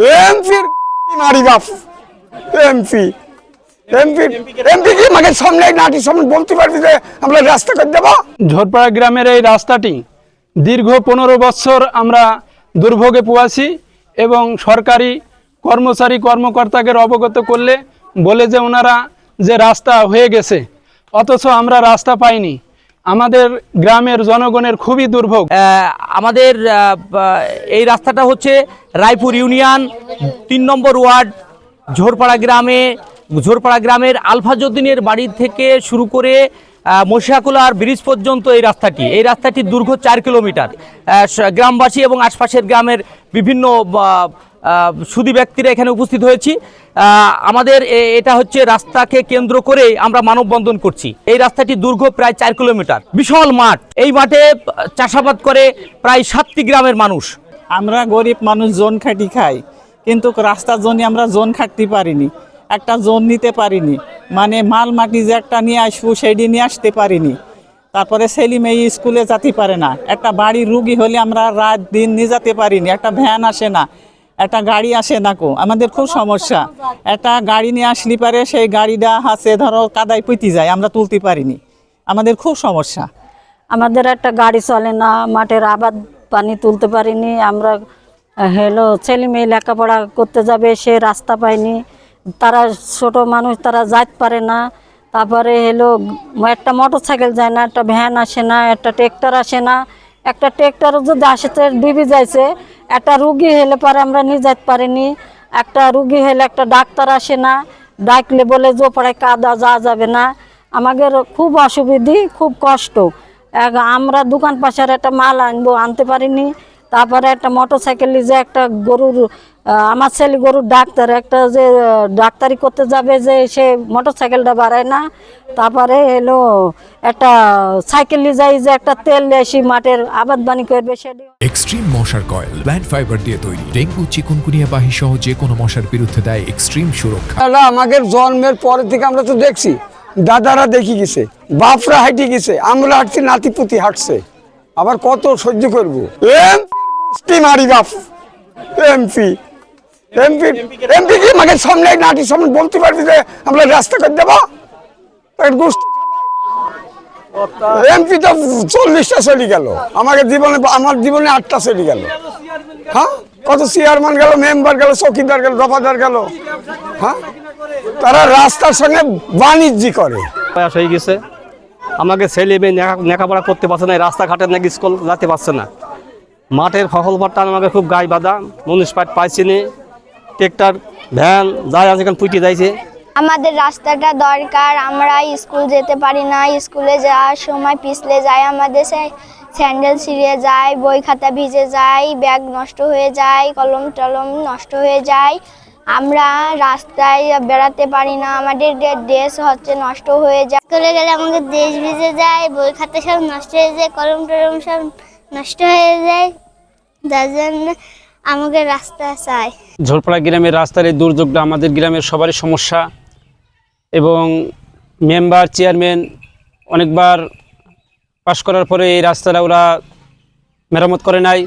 এমপির মারি বাপ এমপি এমপি এমপি কি আমাকে সামনে নাটি সামনে বলতে পারবি যে আমরা রাস্তা করে দেবো। ঝোরপাড়া গ্রামের এই রাস্তাটি দীর্ঘ 15 বছর আমরা দুর্ভোগে পোয়াছি এবং সরকারি কর্মচারী কর্মকর্তাকে অবগত করলে বলে যে ওনারা যে রাস্তা হয়ে গেছে, অথচ আমরা রাস্তা পাইনি। আমাদের গ্রামের জনগণের খুবই দুর্ভোগ। আমাদের এই রাস্তাটা হচ্ছে রায়পুর ইউনিয়ন 3 নম্বর ওয়ার্ড ঝোরপাড়া গ্রামের আলফাজউদ্দিনের বাড়ি থেকে শুরু করে মশিয়াকুলার ব্রিজ পর্যন্ত এই রাস্তাটি দীর্ঘ 4 কিলোমিটার। গ্রামবাসী এবং আশপাশের গ্রামের বিভিন্ন সুধী ব্যক্তিরা এখানে উপস্থিত হয়েছি। আমাদের এটা হচ্ছে রাস্তাকে কেন্দ্র করে আমরা মানববন্ধন করছি। এই রাস্তাটি দীর্ঘ প্রায় 4 কিলোমিটার, বিশাল মাঠ। এই মাঠে চাষাবাদ করে প্রায় 7টি গ্রামের মানুষ। আমরা গরিব মানুষ জোন খাটি খাই, কিন্তু রাস্তার জন্য আমরা জোন খাটতে পারিনি, একটা জোন নিতে পারিনি। মানে মাল মাটি যে একটা নিয়ে আসবো সেটি নিয়ে আসতে পারিনি। তারপরে ছেলে মেয়ে স্কুলে যেতে পারে না, একটা বাড়ির রুগী হলে আমরা রাত দিন নিয়ে যেতে পারিনি, একটা ভ্যান আসে না, একটা গাড়ি আসে না। আমাদের খুব সমস্যা। একটা গাড়ি নিয়ে আসলে পারে সেই গাড়িটা হাসে ধরো কাদায় পুঁতে যায়, আমরা তুলতে পারিনি। আমাদের খুব সমস্যা। আমাদের একটা গাড়ি চলে না, মাঠের আবাদ পানি তুলতে পারিনি আমরা। ছেলে মেয়ে লেখাপড়া করতে যাবে, সে রাস্তা পায়নি। তারা ছোট মানুষ, তারা যাইতে পারে না। তারপরে একটা মোটর সাইকেল যায় না, একটা ভ্যান আসে না, একটা ট্রেক্টর আসে না। একটা ট্রেক্টর যদি আসে ডুবে যাইছে, একটা রুগী হলে পরে আমরা নিয়ে যেতে পারিনি। একটা রুগী হলে একটা ডাক্তার আসে না, ডাকলে বলে যে পড়ায় কাদা যাওয়া যাবে না। আমাদের খুব অসুবিধে, খুব কষ্ট। আমরা দোকান পাশের একটা মাল আনতে পারিনি। তারপরে একটা মোটর সাইকেল যে একটা গরুর, আমার ছেলে গরুর ডাক্তার, একটা যে ডাক্তারি করতে যাবে যে সে মোটর সাইকেলটা বাড়ায় না। তারপরে একটা সাইকেল যাই যে একটা তেল এসে মাঠের আবাদ বাণী করবে সেটা। এক্সট্রিম মশার কয়েল প্ল্যান্ট ফাইবার দিয়ে তৈরি, ডেঙ্গু চিকুনগুনিয়া বাহি সহ যে কোনো মশার বিরুদ্ধে দেয় এক্সট্রিম সুরক্ষা। আমাদের জন্মের পরে থেকে আমরা তো দেখছি, দাদারা দেখি গেছে, বাপরা হাঁটি গেছে, আমরা হাঁটছি, নাতিপুতি হাঁটছে, আবার কত সহ্য করবো। এমপি মারি বাপ এমপি এমপি এমপি কি আমাকে সামনে নাটি সামনে বলতে পারবি যে আমরা রাস্তা করে দেবো। এমপি তো 40টা চলে গেল, আমার জীবনে 8টা চলে গেল। হ্যাঁ, কত চেয়ারম্যান গেল, মেম্বার গেল, চৌকিদার গেল, দফাদার গেল। হ্যাঁ, তারা রাস্তার সঙ্গে বাণিজ্য করে। বয়স হয়ে গেছে, আমাকে ছেলে মেয়ে লেখাপড়া করতে পারছে না, রাস্তাঘাটের নাকি স্কুল যেতে পারছে না। মাঠের ফসল ভরটান আমাকে খুব গায়ে বাঁধা, মুনিসপাট পাইছি নি, ট্রেক্টর ভ্যান যাই আজকাল পুঁটি যাইছে। আমাদের রাস্তাটা দরকার, আমরা স্কুল যেতে পারি না, স্কুলে যাওয়ার সময় পিছলে যায়, আমাদের স্যান্ডেল ছিঁড়ে যায়, বই খাতা ভিজে যায়, ব্যাগ নষ্ট হয়ে যায়, কলম টলম নষ্ট হয়ে যায়। আমরা রাস্তায় বেড়াতে পারি না, আমাদের ড্রেস হচ্ছে নষ্ট হয়ে যায়। স্কুলে গেলে আমাদের ড্রেস ভিজে যায়, বই খাতা সব নষ্ট হয়ে যায়, কলম টলম সব নষ্ট হয়ে যায়। যার জন্য আমাকে রাস্তা চাই। ঝোরপাড়া গ্রামের রাস্তার এই দুর্যোগটা আমাদের গ্রামের সবারই সমস্যা, এবং মেম্বার চেয়ারম্যান অনেকবার পাশ করার পরে এই রাস্তাটা ওরা মেরামত করে নাই।